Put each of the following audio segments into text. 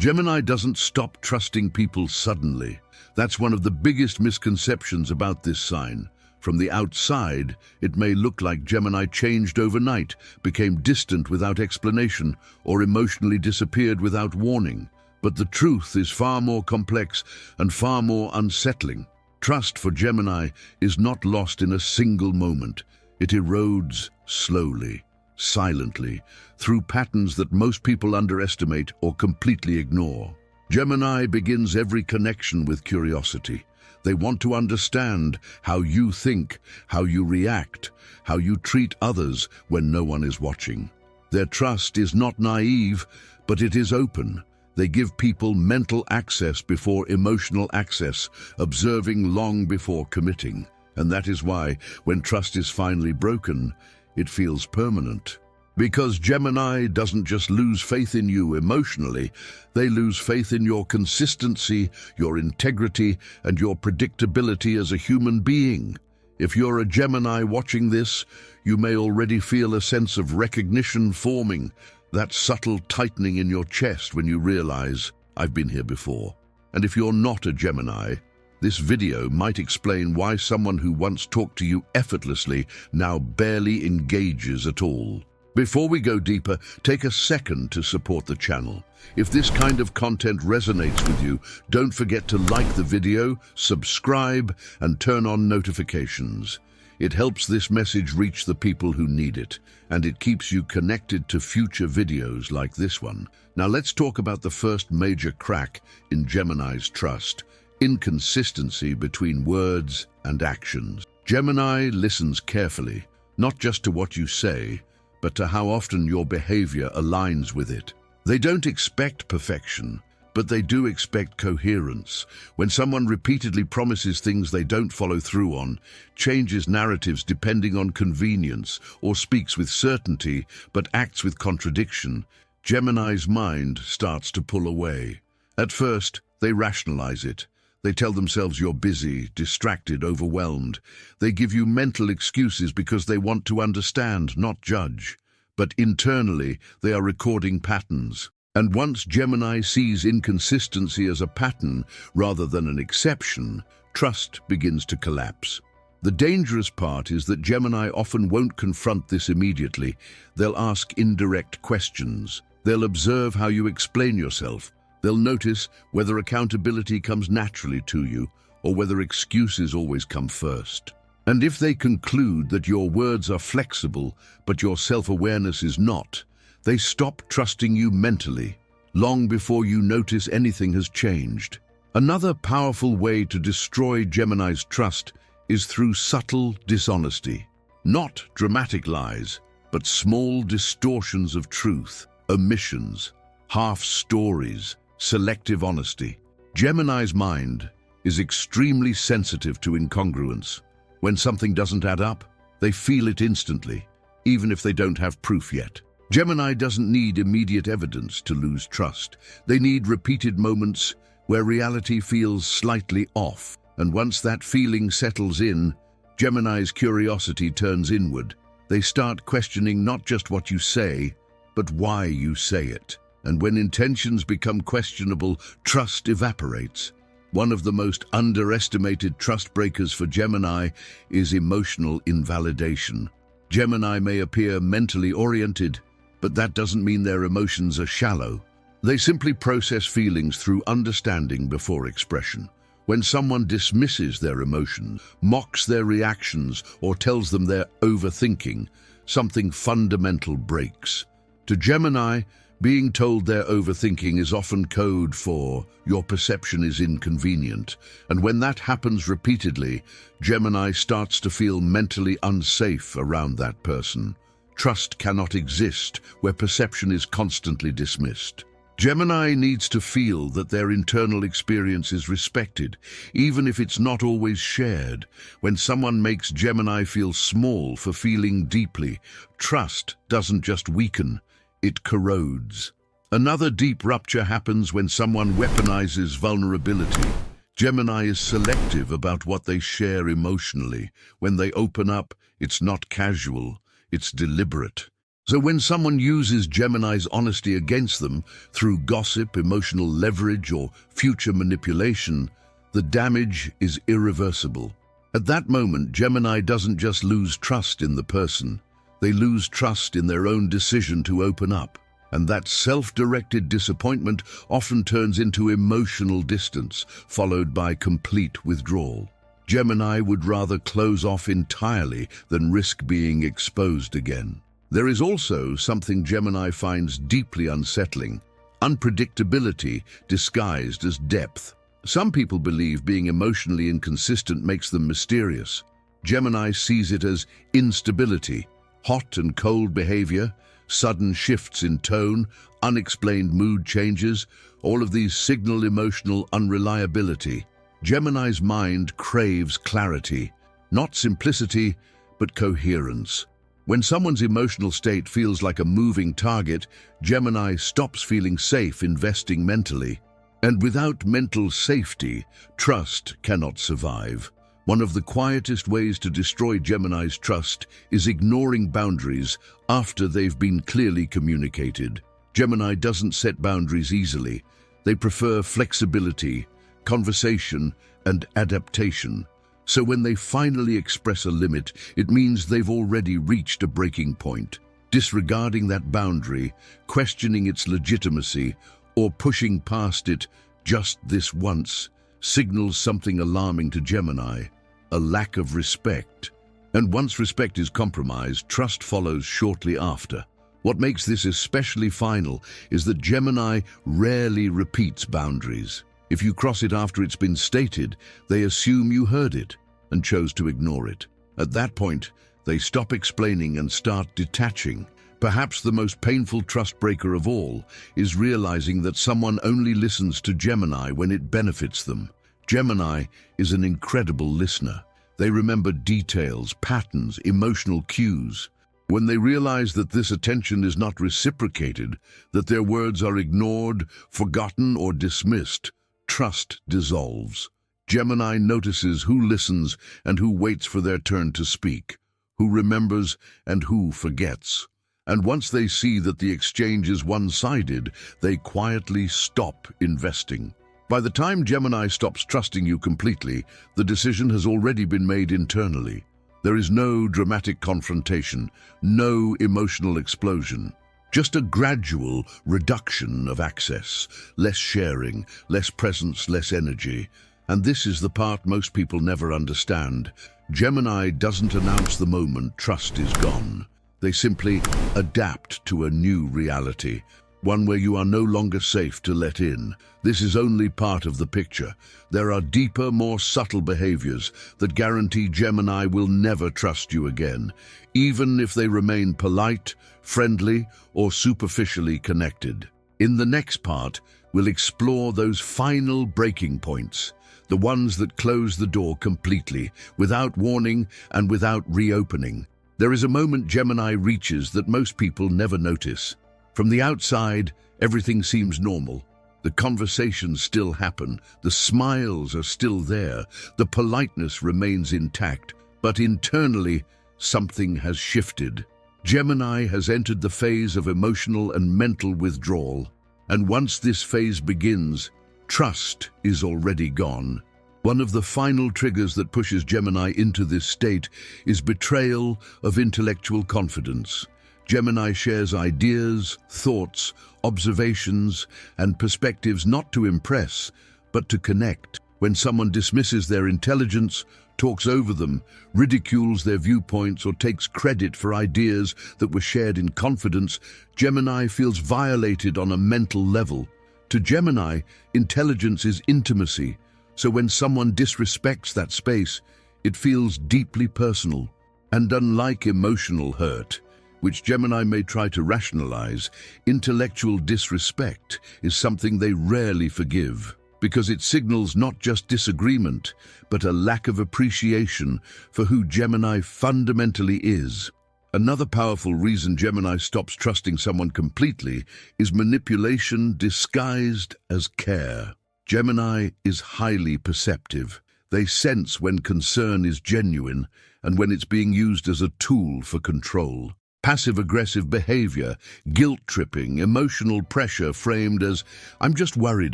Gemini doesn't stop trusting people suddenly. That's one of the biggest misconceptions about this sign. From the outside, it may look like Gemini changed overnight, became distant without explanation, or emotionally disappeared without warning. But the truth is far more complex and far more unsettling. Trust for Gemini is not lost in a single moment. It erodes slowly, silently, through patterns that most people underestimate or completely ignore. Gemini begins every connection with curiosity. They want to understand how you think, how you react, how you treat others when no one is watching. Their trust is not naive, but it is open. They give people mental access before emotional access, observing long before committing. And that is why, when trust is finally broken, it feels permanent. Because Gemini doesn't just lose faith in you emotionally, they lose faith in your consistency, your integrity, and your predictability as a human being. If you're a Gemini watching this, you may already feel a sense of recognition forming, that subtle tightening in your chest when you realize, I've been here before. And if you're not a Gemini, this video might explain why someone who once talked to you effortlessly now barely engages at all. Before we go deeper, take a second to support the channel. If this kind of content resonates with you, don't forget to like the video, subscribe, and turn on notifications. It helps this message reach the people who need it, and it keeps you connected to future videos like this one. Now let's talk about the first major crack in Gemini's trust: inconsistency between words and actions. Gemini listens carefully, not just to what you say, but to how often your behavior aligns with it. They don't expect perfection, but they do expect coherence. When someone repeatedly promises things they don't follow through on, changes narratives depending on convenience, or speaks with certainty but acts with contradiction, Gemini's mind starts to pull away. At first, they rationalize it. They tell themselves you're busy, distracted, overwhelmed. They give you mental excuses because they want to understand, not judge. But internally, they are recording patterns. And once Gemini sees inconsistency as a pattern rather than an exception, trust begins to collapse. The dangerous part is that Gemini often won't confront this immediately. They'll ask indirect questions. They'll observe how you explain yourself. They'll notice whether accountability comes naturally to you or whether excuses always come first. And if they conclude that your words are flexible but your self-awareness is not, they stop trusting you mentally, long before you notice anything has changed. Another powerful way to destroy Gemini's trust is through subtle dishonesty. Not dramatic lies, but small distortions of truth, omissions, half-stories, selective honesty. Gemini's mind is extremely sensitive to incongruence. When something doesn't add up, they feel it instantly, even if they don't have proof yet. Gemini doesn't need immediate evidence to lose trust. They need repeated moments where reality feels slightly off. And once that feeling settles in, Gemini's curiosity turns inward. They start questioning not just what you say, but why you say it. And when intentions become questionable, trust evaporates. One of the most underestimated trust breakers for Gemini is emotional invalidation. Gemini may appear mentally oriented, but that doesn't mean their emotions are shallow. They simply process feelings through understanding before expression. When someone dismisses their emotions, mocks their reactions, or tells them they're overthinking, something fundamental breaks. To Gemini, being told they're overthinking is often code for your perception is inconvenient. And when that happens repeatedly, Gemini starts to feel mentally unsafe around that person. Trust cannot exist where perception is constantly dismissed. Gemini needs to feel that their internal experience is respected, even if it's not always shared. When someone makes Gemini feel small for feeling deeply, trust doesn't just weaken, it corrodes. Another deep rupture happens when someone weaponizes vulnerability. Gemini is selective about what they share emotionally. When they open up, it's not casual, it's deliberate. So when someone uses Gemini's honesty against them through gossip, emotional leverage, or future manipulation, the damage is irreversible. At that moment, Gemini doesn't just lose trust in the person, they lose trust in their own decision to open up. And that self-directed disappointment often turns into emotional distance, followed by complete withdrawal. Gemini would rather close off entirely than risk being exposed again. There is also something Gemini finds deeply unsettling: unpredictability disguised as depth. Some people believe being emotionally inconsistent makes them mysterious. Gemini sees it as instability, hot and cold behavior, sudden shifts in tone, unexplained mood changes. All of these signal emotional unreliability. Gemini's mind craves clarity, not simplicity, but coherence. When someone's emotional state feels like a moving target, Gemini stops feeling safe investing mentally. And without mental safety, trust cannot survive. One of the quietest ways to destroy Gemini's trust is ignoring boundaries after they've been clearly communicated. Gemini doesn't set boundaries easily. They prefer flexibility, conversation, and adaptation. So when they finally express a limit, it means they've already reached a breaking point. Disregarding that boundary, questioning its legitimacy, or pushing past it just this once signals something alarming to Gemini: a lack of respect. And once respect is compromised, trust follows shortly after. What makes this especially final is that Gemini rarely repeats boundaries. If you cross it after it's been stated, they assume you heard it and chose to ignore it. At that point, they stop explaining and start detaching. Perhaps the most painful trust breaker of all is realizing that someone only listens to Gemini when it benefits them. Gemini is an incredible listener. They remember details, patterns, emotional cues. When they realize that this attention is not reciprocated, that their words are ignored, forgotten, or dismissed, trust dissolves. Gemini notices who listens and who waits for their turn to speak, who remembers and who forgets. And once they see that the exchange is one-sided, they quietly stop investing. By the time Gemini stops trusting you completely, the decision has already been made internally. There is no dramatic confrontation, no emotional explosion. Just a gradual reduction of access, less sharing, less presence, less energy. And this is the part most people never understand. Gemini doesn't announce the moment trust is gone. They simply adapt to a new reality, one where you are no longer safe to let in. This is only part of the picture. There are deeper, more subtle behaviors that guarantee Gemini will never trust you again, even if they remain polite, friendly, or superficially connected. In the next part, we'll explore those final breaking points, the ones that close the door completely, without warning and without reopening. There is a moment Gemini reaches that most people never notice. From the outside, everything seems normal. The conversations still happen, the smiles are still there, the politeness remains intact, but internally, something has shifted. Gemini has entered the phase of emotional and mental withdrawal, and once this phase begins, trust is already gone. One of the final triggers that pushes Gemini into this state is betrayal of intellectual confidence. Gemini shares ideas, thoughts, observations, and perspectives not to impress, but to connect. When someone dismisses their intelligence, talks over them, ridicules their viewpoints, or takes credit for ideas that were shared in confidence, Gemini feels violated on a mental level. To Gemini, intelligence is intimacy, so when someone disrespects that space, it feels deeply personal. And unlike emotional hurt, which Gemini may try to rationalize, intellectual disrespect is something they rarely forgive, because it signals not just disagreement, but a lack of appreciation for who Gemini fundamentally is. Another powerful reason Gemini stops trusting someone completely is manipulation disguised as care. Gemini is highly perceptive. They sense when concern is genuine and when it's being used as a tool for control. passive-aggressive behavior, guilt-tripping, emotional pressure framed as, "I'm just worried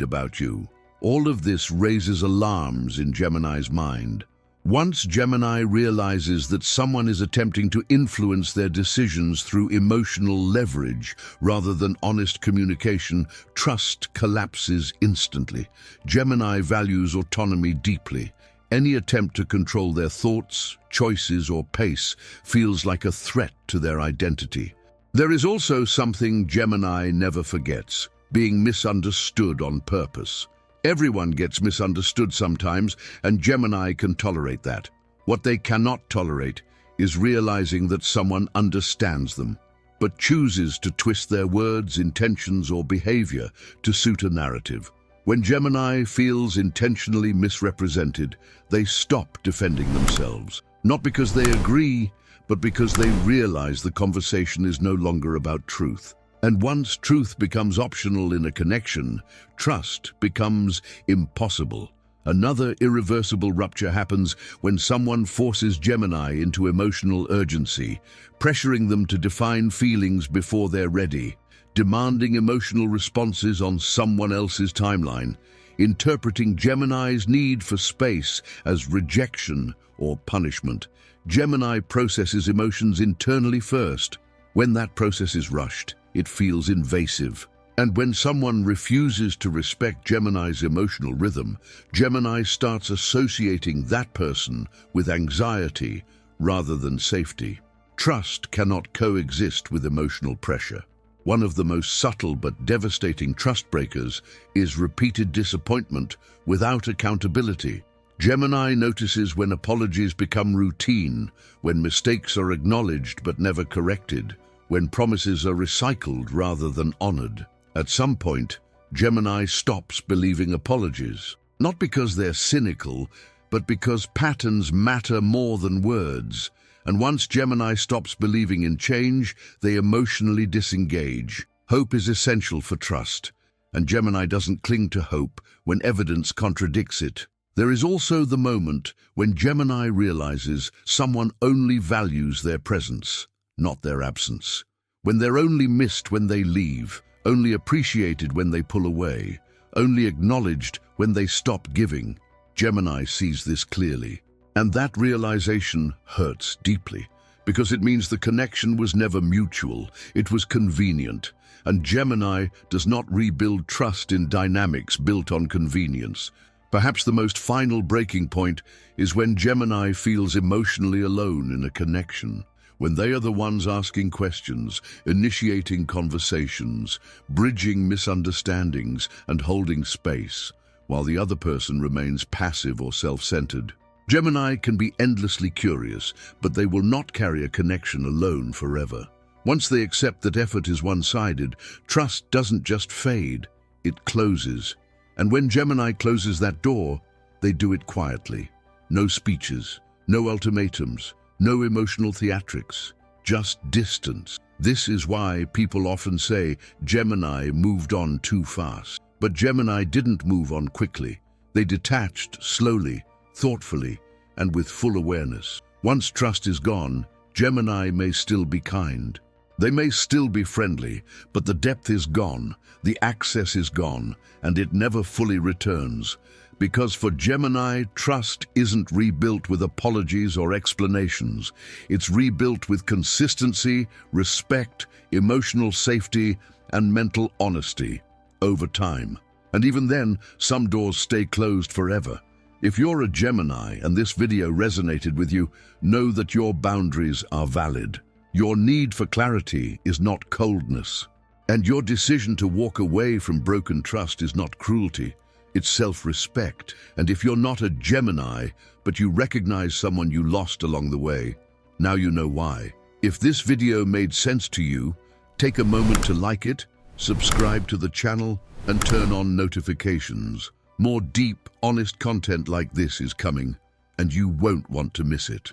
about you." All of this raises alarms in Gemini's mind. Once Gemini realizes that someone is attempting to influence their decisions through emotional leverage rather than honest communication, trust collapses instantly. Gemini values autonomy deeply. Any attempt to control their thoughts, choices, or pace feels like a threat to their identity. There is also something Gemini never forgets: being misunderstood on purpose. Everyone gets misunderstood sometimes, and Gemini can tolerate that. What they cannot tolerate is realizing that someone understands them, but chooses to twist their words, intentions, or behavior to suit a narrative. When Gemini feels intentionally misrepresented, they stop defending themselves. Not because they agree, but because they realize the conversation is no longer about truth. And once truth becomes optional in a connection, trust becomes impossible. Another irreversible rupture happens when someone forces Gemini into emotional urgency, pressuring them to define feelings before they're ready, demanding emotional responses on someone else's timeline, interpreting Gemini's need for space as rejection or punishment. Gemini processes emotions internally first. When that process is rushed, it feels invasive. And when someone refuses to respect Gemini's emotional rhythm, Gemini starts associating that person with anxiety rather than safety. Trust cannot coexist with emotional pressure. One of the most subtle but devastating trust breakers is repeated disappointment without accountability. Gemini notices when apologies become routine, when mistakes are acknowledged but never corrected, when promises are recycled rather than honored. At some point, Gemini stops believing apologies, not because they're cynical, but because patterns matter more than words. And once Gemini stops believing in change, they emotionally disengage. Hope is essential for trust, and Gemini doesn't cling to hope when evidence contradicts it. There is also the moment when Gemini realizes someone only values their presence, not their absence. When they're only missed when they leave, only appreciated when they pull away, only acknowledged when they stop giving. Gemini sees this clearly. And that realization hurts deeply, because it means the connection was never mutual, it was convenient. And Gemini does not rebuild trust in dynamics built on convenience. Perhaps the most final breaking point is when Gemini feels emotionally alone in a connection, when they are the ones asking questions, initiating conversations, bridging misunderstandings, and holding space, while the other person remains passive or self-centered. Gemini can be endlessly curious, but they will not carry a connection alone forever. Once they accept that effort is one-sided, trust doesn't just fade, it closes. And when Gemini closes that door, they do it quietly. No speeches, no ultimatums, no emotional theatrics, just distance. This is why people often say Gemini moved on too fast. But Gemini didn't move on quickly. They detached slowly, thoughtfully, and with full awareness. Once trust is gone, Gemini may still be kind. They may still be friendly, but the depth is gone, the access is gone, and it never fully returns. Because for Gemini, trust isn't rebuilt with apologies or explanations. It's rebuilt with consistency, respect, emotional safety, and mental honesty over time. And even then, some doors stay closed forever. If you're a Gemini and this video resonated with you, know that your boundaries are valid. Your need for clarity is not coldness. And your decision to walk away from broken trust is not cruelty. It's self-respect. And if you're not a Gemini, but you recognize someone you lost along the way, now you know why. If this video made sense to you, take a moment to like it, subscribe to the channel, and turn on notifications. More deep, honest content like this is coming, and you won't want to miss it.